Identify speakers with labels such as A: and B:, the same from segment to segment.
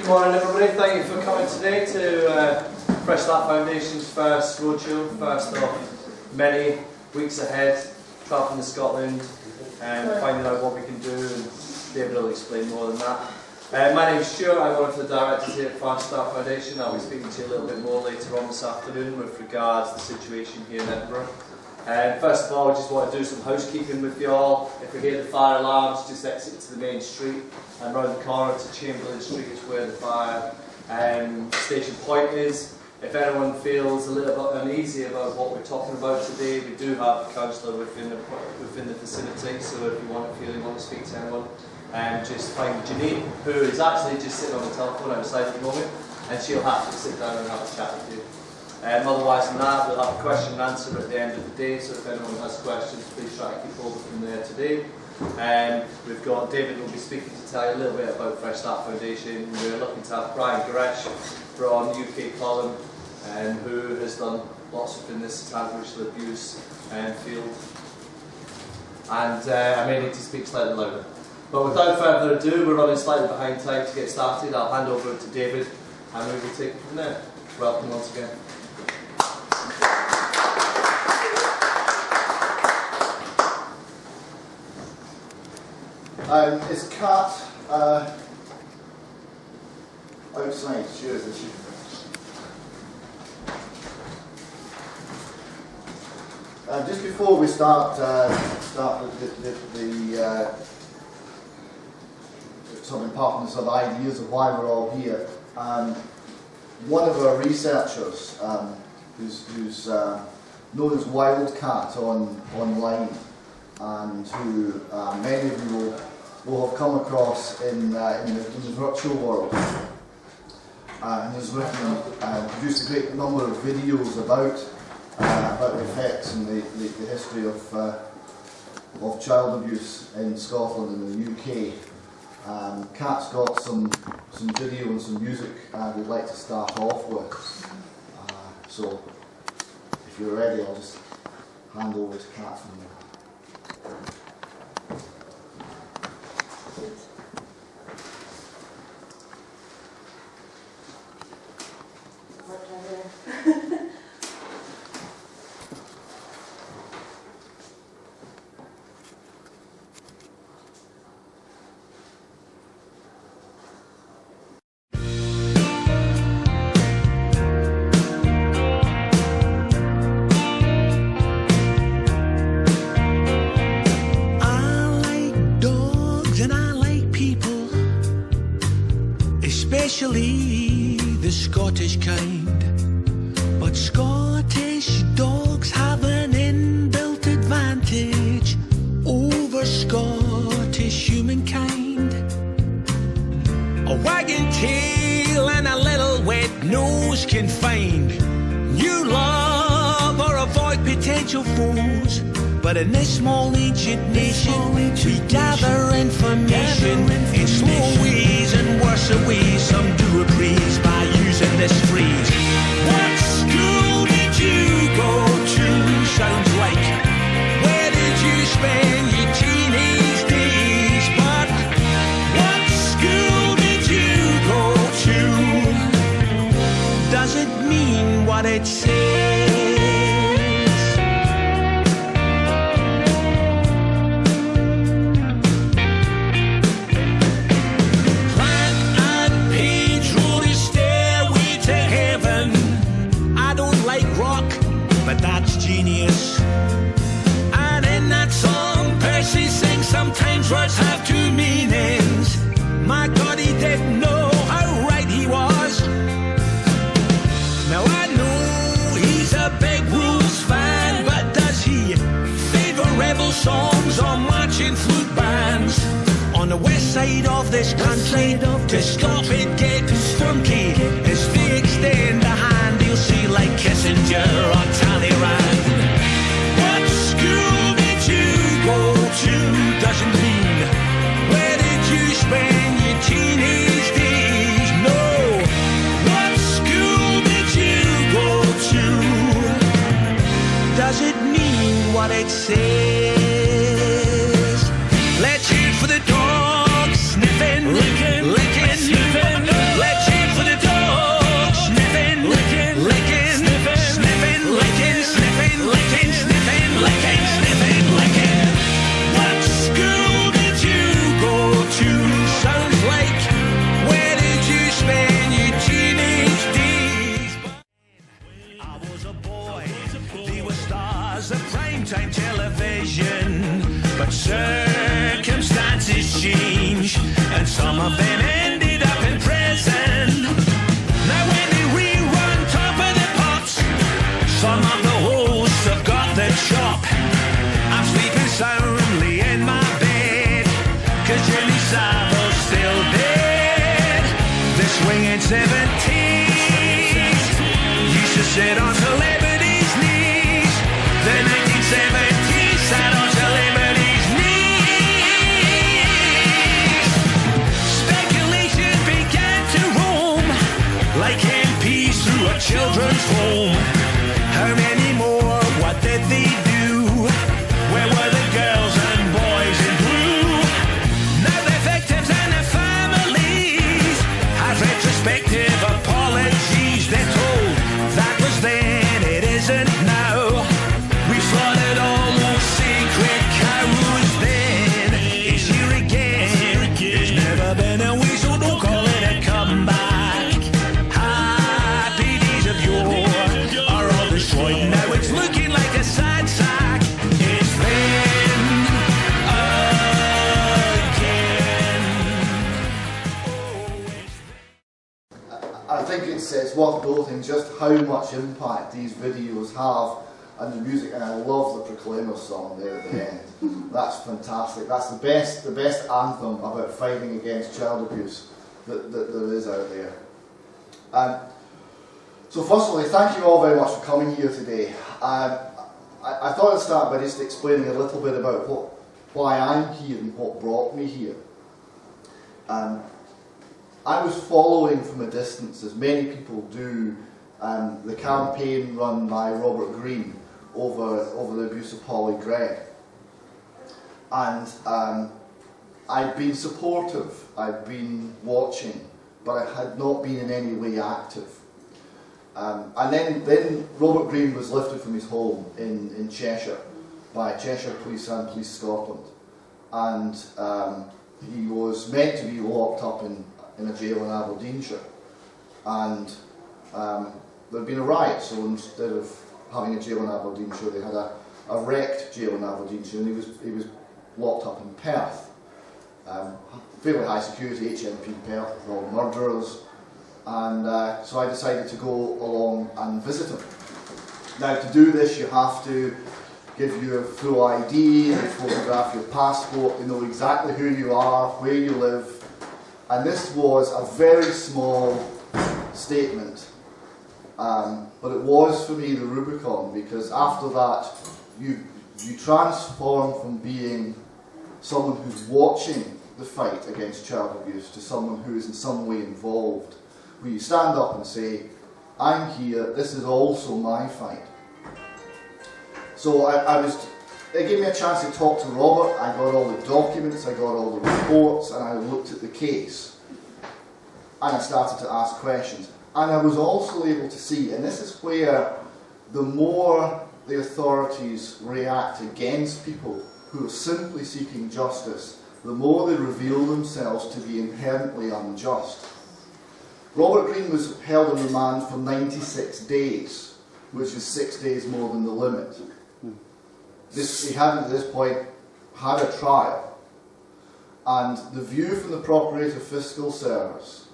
A: Good morning everybody, thank you for coming today to Fresh Start Foundation's first roadshow, first of many weeks ahead, travelling to Scotland and finding out what we can do, and David will explain more than that. My name's Stuart, I'm one of the directors here at Fresh Start Foundation. I'll be speaking to you a little bit more later on this afternoon with regards to the situation here in Edinburgh. First of all, I just want to do some housekeeping with you all. If we hear the fire alarms, just exit to the main street and round the corner to Chamberlain Street is where the fire station point is. If anyone feels a little bit uneasy about what we're talking about today, we do have a counsellor within the vicinity, so if you want to speak to anyone, just find Janine, who is actually just sitting on the telephone outside at the moment, and she'll have to sit down and have a chat with you. Otherwise than that, we'll have a question and answer at the end of the day, so if anyone has questions, please try to keep hold of them there today. We've got David will be speaking to tell you a little bit about Fresh Start Foundation. We're looking to have Brian Goresh from UK Column, who has done lots within this Satanist Ritual Abuse field. And I may need to speak slightly louder. But without further ado, we're running slightly behind time to get started. I'll hand over to David and we will take it from there. Welcome once again.
B: Is Kat outside? Sure, is she? Just before we start the sort of imparting some ideas of why we're all here, one of our researchers, who's known as Wildcat online, and who many of you will have come across in the virtual world, and has written and produced a great number of videos about the effects and the history of child abuse in Scotland and the UK. Kat's got some video and some music we'd like to start off with. So if you're ready, I'll just hand over to Kat from there.
C: Especially the Scottish kind, but Scottish dogs have an inbuilt advantage over Scottish humankind. A wagging tail and a little wet nose can find new love or avoid potential foes. But in this small ancient nation, we gather information in small ways and worse ways. Some do appraise by using this phrase. What school did you go to? Sounds like, where did you spend your teenage days? But what school did you go to? Does it mean what it says? But that's genius. And in that song Percy sings, sometimes words have two meanings. My God, he didn't know how right he was. Now I know he's a big rules fan, but does he favour rebel songs or marching flute bands? On the west side of this country, to stop it getting funky, as they extend a hand, you'll see like Kissinger or Talleyrand. What school did you go to? Doesn't mean where did you spend your teenage days? No. What school did you go to? Does it mean what it says? Let's hear it for the dogs sniffing, licking, sniffing. 1970s used to sit on celebrities' knees. The 1970s sat on celebrities' knees. Speculation began to roam like MPs through a children's home. How many more? What did they do? Where were the girls and boys in blue? Now the victims and their families have retrospective apologies. They're told that was then, it isn't now. We slaughtered all those sacred cows then. It's here again. There's never been a way, so don't call it a comeback. Happy days of yore are all destroyed. Now it's looking like a sad sack. It's then again.
B: I think it's worth noting just how much impact these videos have and the music, and I love the Proclaimers song there at the end. That's fantastic. That's the best anthem about fighting against child abuse that there is out there. So firstly, thank you all very much for coming here today. I thought I'd start by just explaining a little bit about why I'm here and what brought me here. I was following from a distance, as many people do, the campaign run by Robert Greene over the abuse of Polly Gregg. And I'd been supportive, I'd been watching, but I had not been in any way active. And then Robert Greene was lifted from his home in Cheshire by Cheshire Police and Police Scotland. And he was meant to be locked up in a jail in Aberdeenshire. And there had been a riot, so instead of having a jail in Aberdeenshire, they had a wrecked jail in Aberdeenshire, and he was locked up in Perth. Fairly high security, HMP Perth, with all murderers. And so I decided to go along and visit him. Now, to do this, you have to give you a full ID, they photograph your passport, they know exactly who you are, where you live. And this was a very small statement, but it was for me the Rubicon, because after that you transform from being someone who's watching the fight against child abuse to someone who is in some way involved, where you stand up and say, I'm here, this is also my fight. So it gave me a chance to talk to Robert. I got all the documents, I got all the reports, and I looked at the case. And I started to ask questions. And I was also able to see, and this is where the more the authorities react against people who are simply seeking justice, the more they reveal themselves to be inherently unjust. Robert Greene was held in remand for 96 days, which is 6 days more than the limit. He hadn't at this point had a trial, and the view from the Procurator Fiscal Service,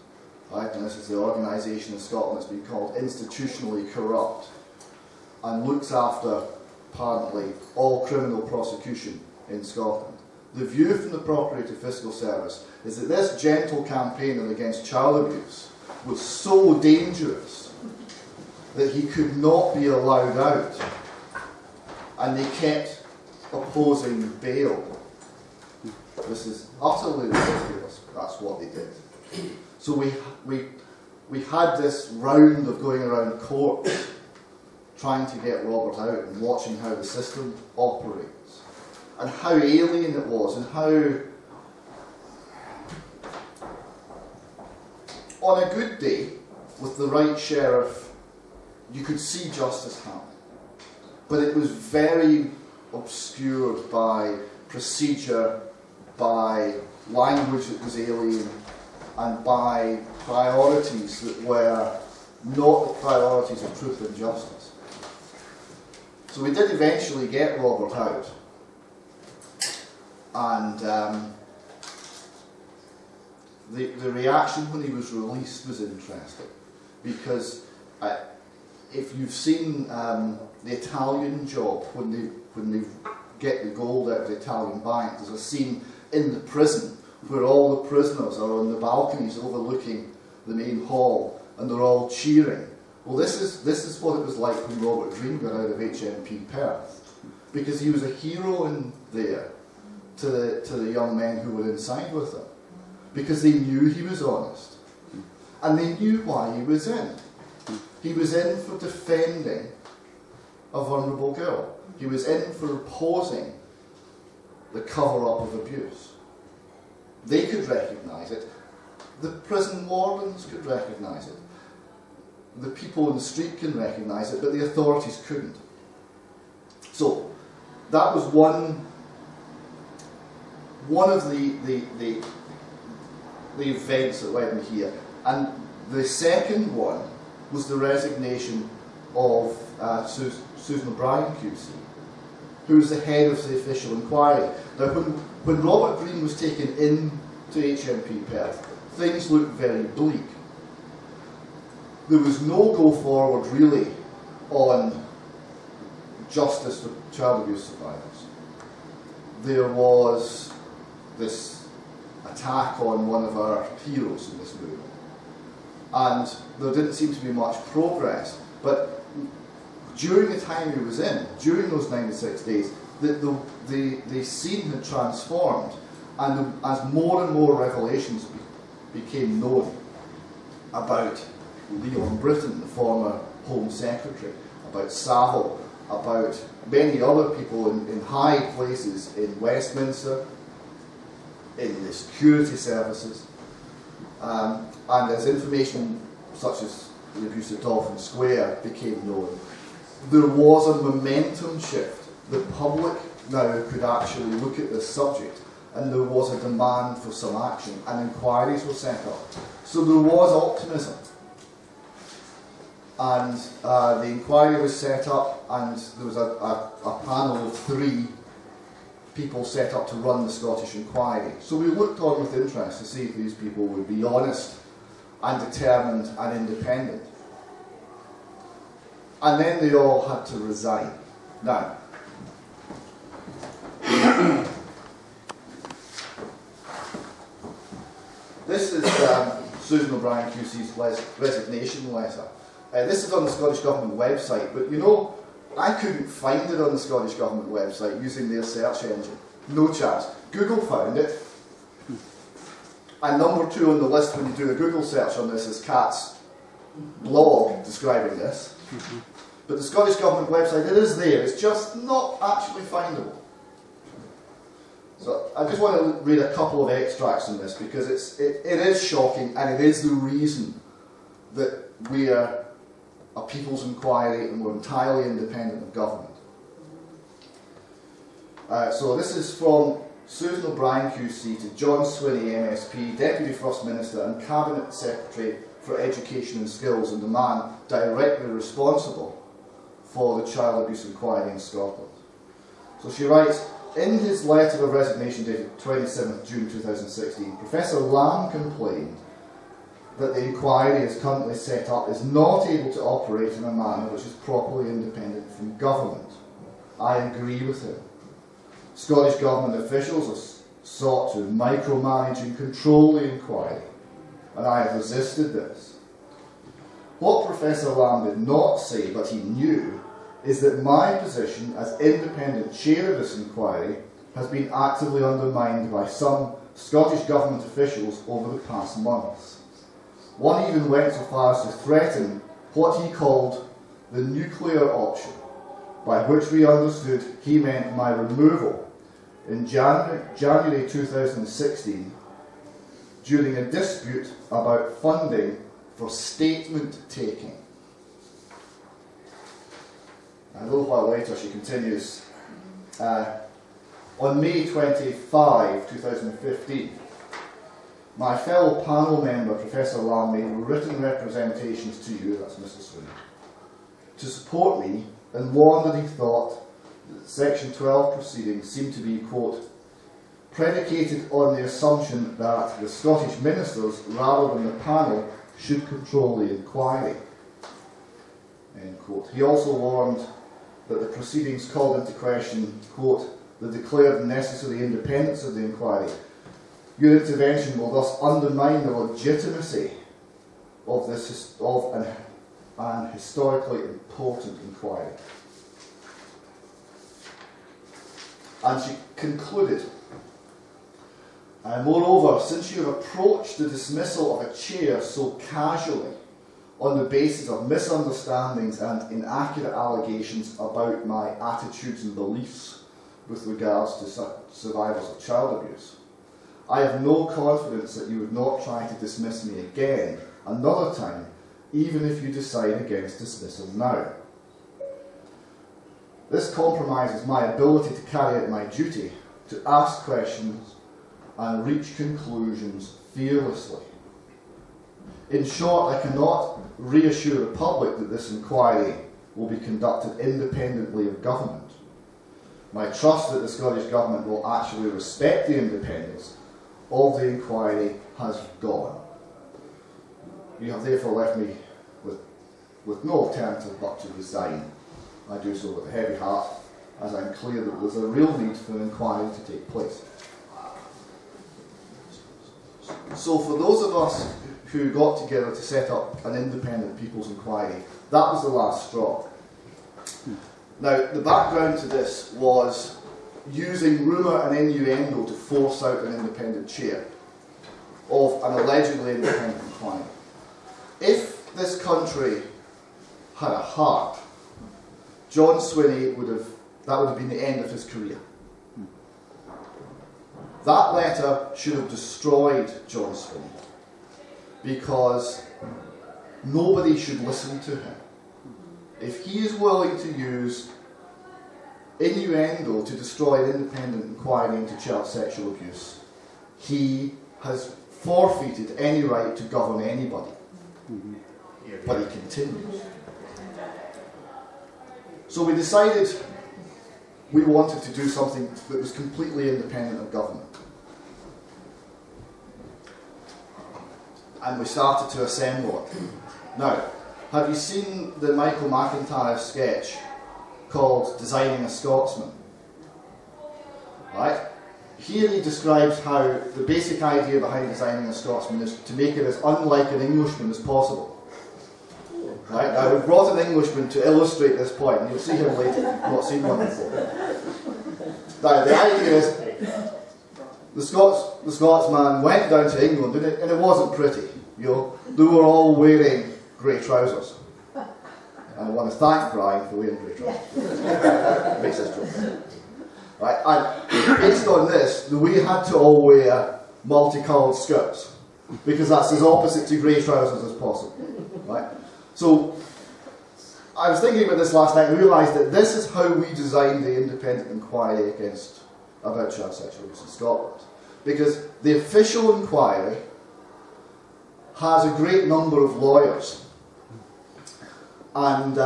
B: right, and this is the organisation in Scotland that's been called institutionally corrupt, and looks after, apparently, all criminal prosecution in Scotland. The view from the Procurator Fiscal Service is that this gentle campaigner against child abuse was so dangerous that he could not be allowed out. And they kept opposing bail. This is utterly ridiculous. That's what they did. So we had this round of going around courts trying to get Robert out and watching how the system operates and how alien it was and how on a good day with the right sheriff you could see justice happen. But it was very obscured by procedure, by language that was alien, and by priorities that were not the priorities of truth and justice. So we did eventually get Robert out. And the reaction when he was released was interesting, because if you've seen the Italian Job, when they get the gold out of the Italian bank, there's a scene in the prison where all the prisoners are on the balconies overlooking the main hall, and they're all cheering. Well, this is what it was like when Robert Greene got out of HMP Perth, because he was a hero in there to the young men who were inside with him, because they knew he was honest, and they knew why he was in. He was in for defending a vulnerable girl. He was in for opposing the cover-up of abuse. They could recognise it. The prison wardens could recognise it. The people in the street can recognise it, but the authorities couldn't. So, that was one of the events that led me here. And the second one was the resignation of Susan O'Brien QC, who was the head of the official inquiry. Now, when Robert Greene was taken into HMP Perth, things looked very bleak. There was no go forward really on justice for child abuse survivors. There was this attack on one of our heroes in this movement, and there didn't seem to be much progress. But during the time he was in, during those 96 days, the scene had transformed, and as more and more revelations became known about Leon Britton, the former Home Secretary, about Saville, about many other people in high places in Westminster, in the security services, and as information such as the abuse at Dolphin Square became known, there was a momentum shift. The public now could actually look at this subject, and there was a demand for some action, and inquiries were set up. So there was optimism. And the inquiry was set up, and there was a panel of 3 people set up to run the Scottish inquiry. So we looked on with interest to see if these people would be honest and determined and independent. And then they all had to resign. Now, this is Susan O'Brien QC's resignation letter. This is on the Scottish Government website, but you know, I couldn't find it on the Scottish Government website using their search engine. No chance. Google found it. And number 2 on the list when you do a Google search on this is Kat's blog describing this. But the Scottish Government website, it is there, it's just not actually findable. So I just want to read a couple of extracts from this, because it is shocking, and it is the reason that we are a people's inquiry and we're entirely independent of government. So this is from Susan O'Brien QC to John Swinney MSP, Deputy First Minister and Cabinet Secretary for Education and Skills, and the man directly responsible for the child abuse inquiry in Scotland. So she writes, in his letter of resignation dated 27th June 2016, Professor Lamb complained that the inquiry as currently set up is not able to operate in a manner which is properly independent from government. I agree with him. Scottish Government officials have sought to micromanage and control the inquiry, and I have resisted this. What Professor Lamb did not say, but he knew, is that my position as independent chair of this inquiry has been actively undermined by some Scottish Government officials over the past months. One even went so far as to threaten what he called the nuclear option, by which we understood he meant my removal in January 2016 during a dispute about funding for statement taking. And a little while later she continues, on May 25, 2015, my fellow panel member, Professor Lamb, made written representations to you, that's Mr. Swinney, to support me, and warned that he thought that Section 12 proceedings seemed to be, quote, predicated on the assumption that the Scottish ministers, rather than the panel, should control the inquiry, end quote. He also warned that the proceedings called into question, quote, the declared necessary independence of the inquiry. Your intervention will thus undermine the legitimacy of an historically important inquiry. And she concluded, moreover, since you have approached the dismissal of a chair so casually on the basis of misunderstandings and inaccurate allegations about my attitudes and beliefs with regards to survivors of child abuse, I have no confidence that you would not try to dismiss me again another time, even if you decide against dismissal now. This compromises my ability to carry out my duty, to ask questions and reach conclusions fearlessly. In short, I cannot reassure the public that this inquiry will be conducted independently of government. My trust that the Scottish Government will actually respect the independence of the inquiry has gone. You have therefore left me with no alternative but to resign. I do so with a heavy heart, as I am clear that there is a real need for an inquiry to take place. So for those of us who got together to set up an independent people's inquiry, that was the last straw. Now, the background to this was using rumour and innuendo to force out an independent chair of an allegedly independent inquiry. If this country had a heart, John Swinney that would have been the end of his career. That letter should have destroyed John Swinney, because nobody should listen to him. If he is willing to use innuendo to destroy an independent inquiry into child sexual abuse, he has forfeited any right to govern anybody. But he continues. So we decided we wanted to do something that was completely independent of government. And we started to assemble it. Now, have you seen the Michael McIntyre sketch called Designing a Scotsman? Right? Here he describes how the basic idea behind designing a Scotsman is to make it as unlike an Englishman as possible. Right? Now, we've brought an Englishman to illustrate this point, and you'll see him later. You've not seen one before. Now, the idea is the Scotsman went down to England, and it wasn't pretty. You know, they were all wearing grey trousers. And I want to thank Brian for wearing grey trousers. Makes us joke. Right? And based on this, we had to all wear multicoloured skirts, because that's as opposite to grey trousers as possible. Right? So, I was thinking about this last night and realised that this is how we designed the independent inquiry about child sexual abuse in Scotland. Because the official inquiry has a great number of lawyers. And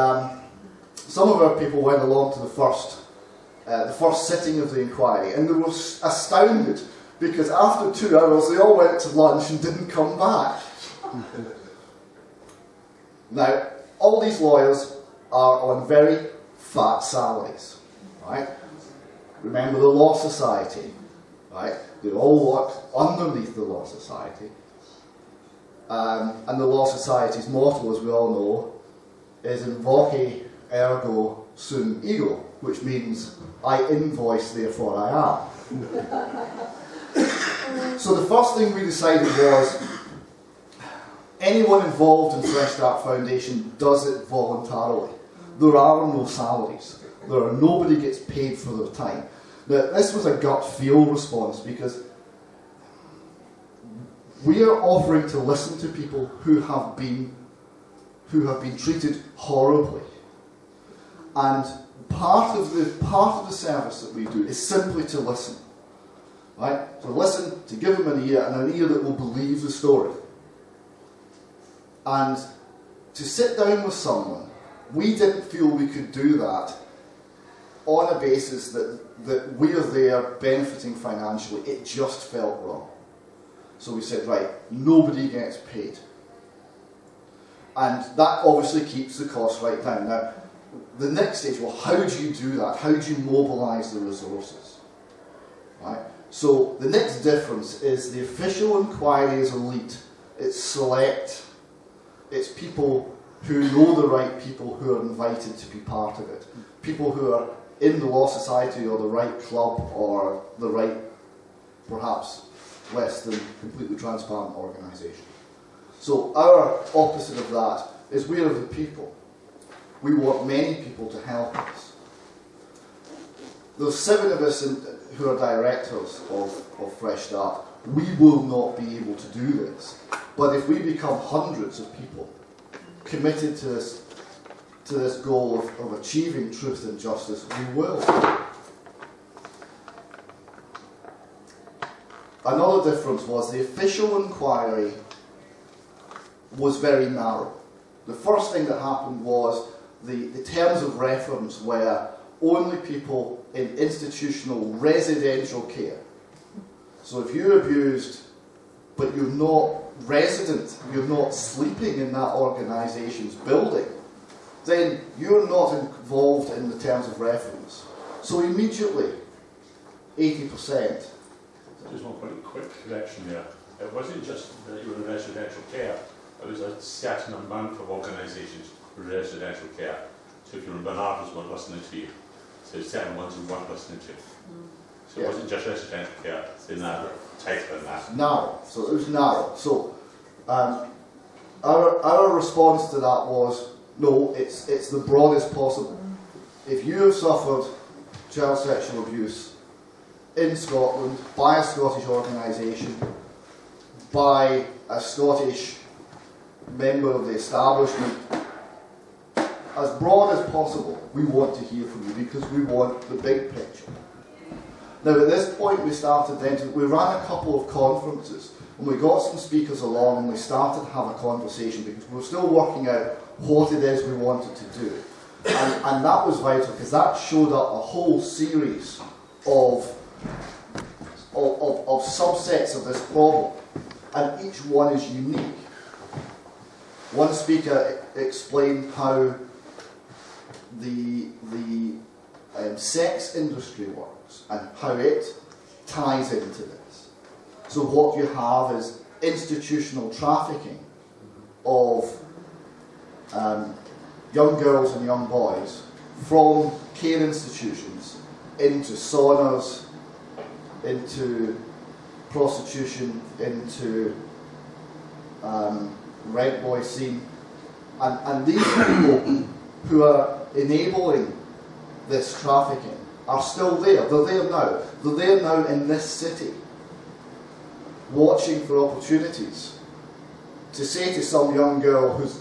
B: some of our people went along to the first sitting of the inquiry, and they were astounded, because after 2 hours they all went to lunch and didn't come back. Now, all these lawyers are on very fat salaries, right? Remember the Law Society, right? They all work underneath the Law Society. And the Law Society's motto, as we all know, is invoce ergo sum ego, which means I invoice, therefore I am. So the first thing we decided was, anyone involved in Fresh Start Foundation does it voluntarily. There are no salaries. Nobody gets paid for their time. Now, this was a gut feel response, because we are offering to listen to people who have been treated horribly. And part of the service that we do is simply to listen. Right? To listen, to give them an ear, and an ear that will believe the story. And to sit down with someone, we didn't feel we could do that on a basis that we're there benefiting financially. It just felt wrong. So we said, right, nobody gets paid. And that obviously keeps the cost right down. Now, the next stage, well, how do you do that? How do you mobilise the resources? Right? So the next difference is the official inquiry is elite. It's select. It's people who know the right people who are invited to be part of it. People who are in the Law Society or the right club or the right, perhaps less than completely transparent organisation. So our opposite of that is we are the people. We want many people to help us. There's 7 of us who are directors of Fresh Start. We will not be able to do this. But if we become hundreds of people committed to this goal of achieving truth and justice, we will. Another difference was the official inquiry was very narrow. The first thing that happened was the terms of reference were only people in institutional residential care. So if you're abused, but you're not resident, you're not sleeping in that organisation's building, then you're not involved in the terms of reference. So immediately, 80%.
D: Just one quick correction there. It wasn't just that you were in residential care, it was a certain amount of organisations who were residential care. So if you were in Bernardo's, weren't listening to you. So certain ones who weren't listening to you. So it wasn't just residential care, they narrowed tighter than that.
B: Narrow, so it was narrow. So our response to that was, no, it's the broadest possible. If you have suffered child sexual abuse in Scotland by a Scottish organisation, by a Scottish member of the establishment, as broad as possible, we want to hear from you because we want the big picture. Now at this point we ran a couple of conferences and we got some speakers along and we started to have a conversation because we were still working out what it is we wanted to do. And that was vital because that showed up a whole series of subsets of this problem, and each one is unique. One speaker explained how the sex industry works and how it ties into this. So what you have is institutional trafficking of young girls and young boys from care institutions into saunas, into prostitution, into rent boy scene, and these people who are enabling this trafficking are still there. They're there now. They're there now in this city, watching for opportunities to say to some young girl who's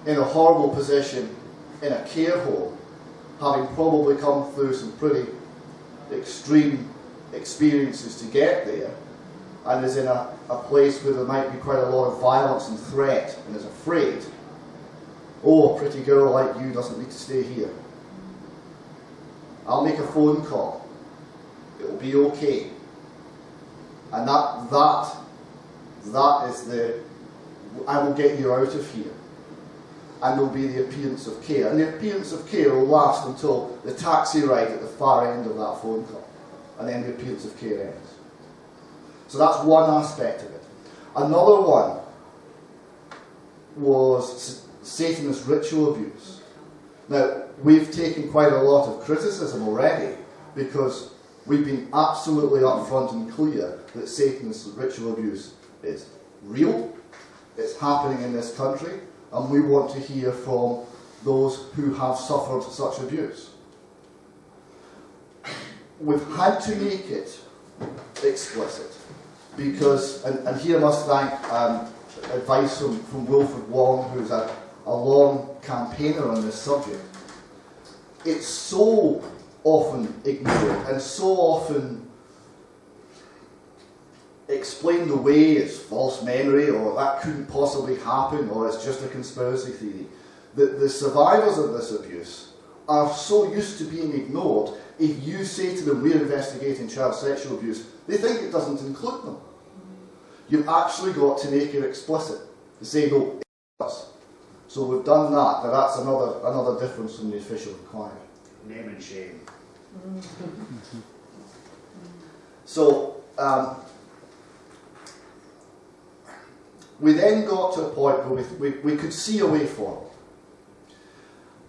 B: in a horrible position in a care home, having probably come through some pretty extreme experiences to get there, and is in a place where there might be quite a lot of violence and threat, and is afraid, oh, a pretty girl like you doesn't need to stay here. I'll make a phone call. It'll be okay. And that is the, I will get you out of here. And there will be the appearance of care. And the appearance of care will last until the taxi ride at the far end of that phone call. And then the appearance of care ends. So that's one aspect of it. Another one was Satanist ritual abuse. Now, we've taken quite a lot of criticism already because we've been absolutely upfront and clear that Satanist ritual abuse is real, it's happening in this country, and we want to hear from those who have suffered such abuse. We've had to make it explicit because, and here I must thank advice from Wilfred Wong, who's a long campaigner on this subject. It's so often ignored and so often explained away as false memory, or that couldn't possibly happen, or it's just a conspiracy theory. The survivors of this abuse are so used to being ignored. If you say to them, we're investigating child sexual abuse, they think it doesn't include them. You've actually got to make it explicit, to say, no, it does. So we've done that, but that's another difference from the official inquiry.
E: Name and shame.
B: So, we then got to a point where we could see a way forward.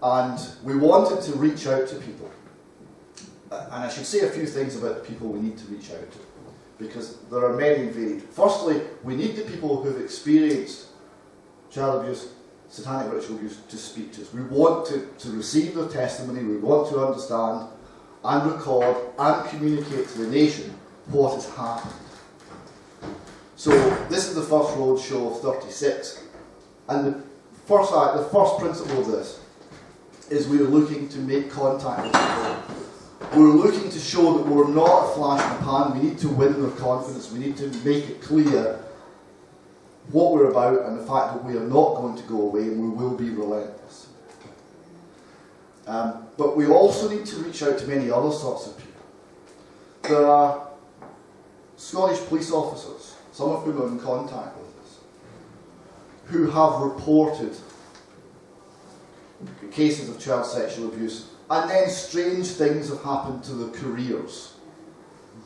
B: And we wanted to reach out to people. And I should say a few things about the people we need to reach out to, because there are many and varied. Firstly, we need the people who've experienced child abuse, satanic ritual abuse, to speak to us. We want to receive their testimony, we want to understand and record and communicate to the nation what has happened. So this is the first Roadshow of 36, and the first principle of this is we are looking to make contact with people. We're looking to show that we're not a flash in the pan. We need to win their confidence. We need to make it clear what we're about and the fact that we are not going to go away and we will be relentless. But we also need to reach out to many other sorts of people. There are Scottish police officers, some of whom are in contact with us, who have reported cases of child sexual abuse, and then strange things have happened to their careers.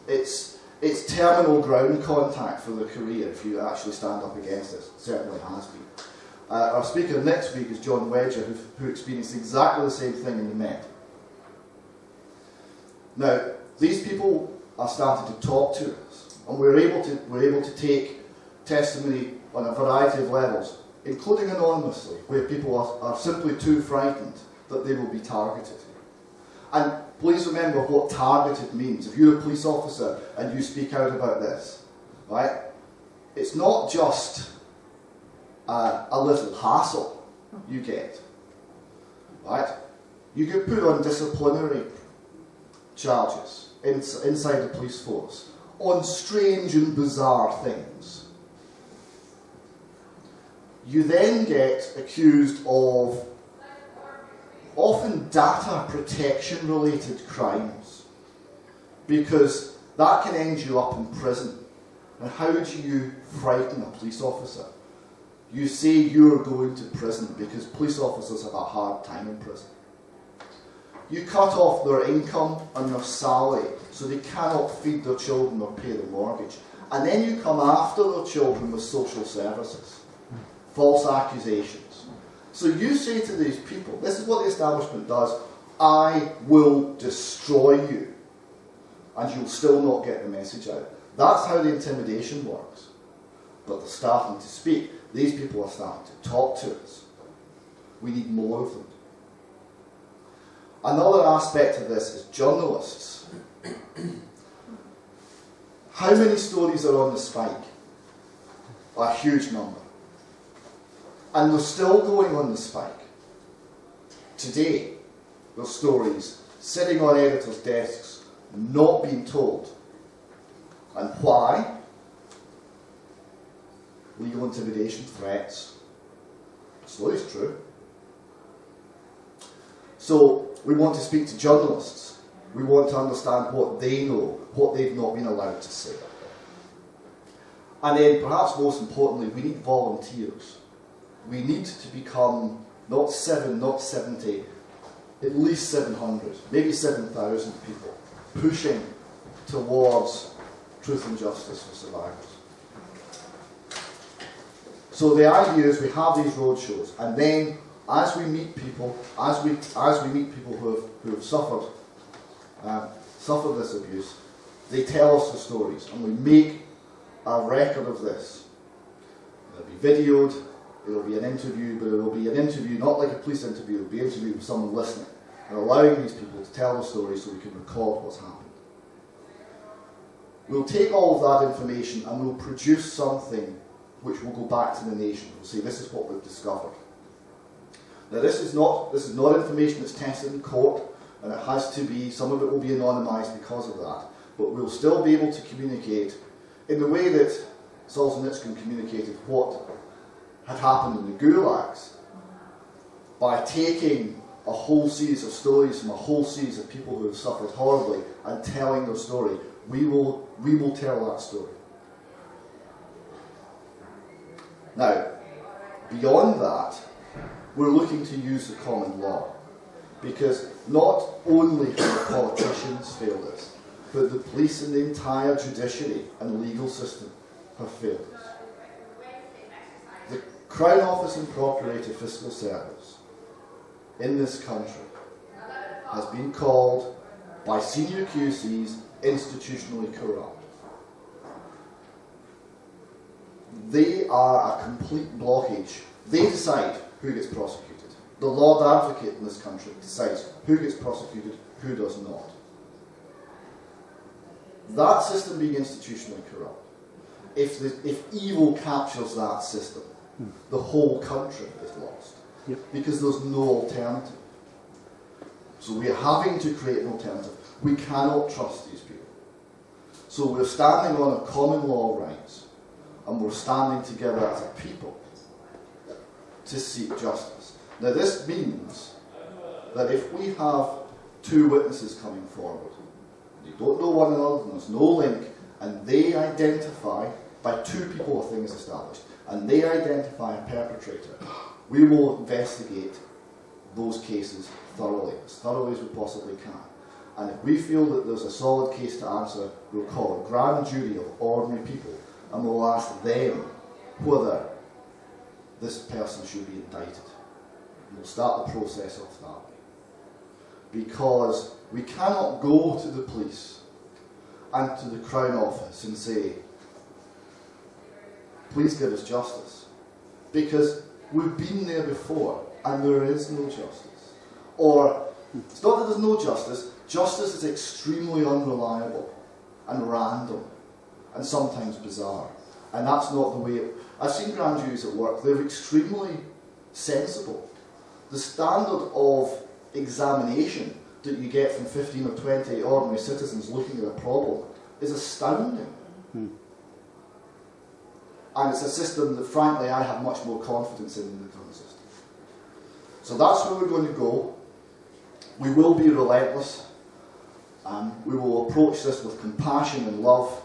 B: It's terminal ground contact for the career if you actually stand up against it. It certainly has been. Our speaker next week is John Wedger, who experienced exactly the same thing in the Met. Now, these people are starting to talk to us, and we're able to take testimony on a variety of levels, including anonymously, where people are simply too frightened that they will be targeted. And please remember what targeted means. If you're a police officer and you speak out about this, right, it's not just a little hassle you get, right? You get put on disciplinary charges inside the police force on strange and bizarre things. You then get accused of often data protection related crimes, because that can end you up in prison. And how do you frighten a police officer? You say you're going to prison because police officers have a hard time in prison. You cut off their income and their salary so they cannot feed their children or pay the mortgage. And then you come after their children with social services. False accusations. So you say to these people, this is what the establishment does, I will destroy you, and you'll still not get the message out. That's how the intimidation works. But they're starting to speak. These people are starting to talk to us. We need more of them. Another aspect of this is journalists. How many stories are on the spike? A huge number. And they're still going on the spike. Today, there's stories sitting on editors' desks, not being told. And why? Legal intimidation, threats. The story's true. So, we want to speak to journalists. We want to understand what they know, what they've not been allowed to say. And then, perhaps most importantly, we need volunteers. We need to become not 7, not 70, at least 700, maybe 7,000 people pushing towards truth and justice for survivors. So the idea is we have these roadshows, and then as we meet people, as we meet people who have suffered this abuse, they tell us the stories, and we make a record of this. It'll be videoed. It'll be an interview, but it'll be an interview not like a police interview. It'll be an interview with someone listening and allowing these people to tell their stories so we can record what's happened. We'll take all of that information and we'll produce something which will go back to the nation. We'll say this is what we've discovered. Now this is not information that's tested in court, and it has to be, some of it will be anonymised because of that, but we'll still be able to communicate in the way that Solzhenitsyn communicated what had happened in the gulags, by taking a whole series of stories from a whole series of people who have suffered horribly and telling their story. We will tell that story. Now, beyond that, we're looking to use the common law, because not only have the politicians failed us, but the police and the entire judiciary and legal system have failed us. Crown Office and Procurator Fiscal Service in this country has been called by senior QCs institutionally corrupt. They are a complete blockage. They decide who gets prosecuted. The Lord Advocate in this country decides who gets prosecuted, who does not. That system being institutionally corrupt, if evil captures that system, the whole country is lost.
E: Yep.
B: Because there's no alternative. So we are having to create an alternative. We cannot trust these people. So we're standing on a common law rights, and we're standing together as a people to seek justice. Now this means that if we have two witnesses coming forward, they don't know one another, and there's no link, and they identify, by two people a thing is established, and they identify a perpetrator, we will investigate those cases thoroughly as we possibly can. And if we feel that there's a solid case to answer, we'll call a grand jury of ordinary people, and we'll ask them whether this person should be indicted. And we'll start the process off that way. Because we cannot go to the police and to the Crown Office and say, please give us justice. Because we've been there before and there is no justice. Or, it's not that there's no justice, justice is extremely unreliable and random and sometimes bizarre. And that's not the way I've seen grand juries at work, they're extremely sensible. The standard of examination that you get from 15 or 20 ordinary citizens looking at a problem is astounding. And it's a system that, frankly, I have much more confidence in than the current system. So that's where we're going to go. We will be relentless. We will approach this with compassion and love.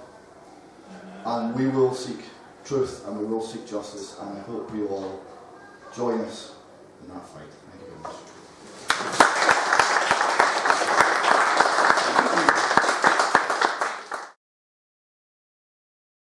B: And we will seek truth and we will seek justice. And I hope you all join us in that fight. Thank you very much.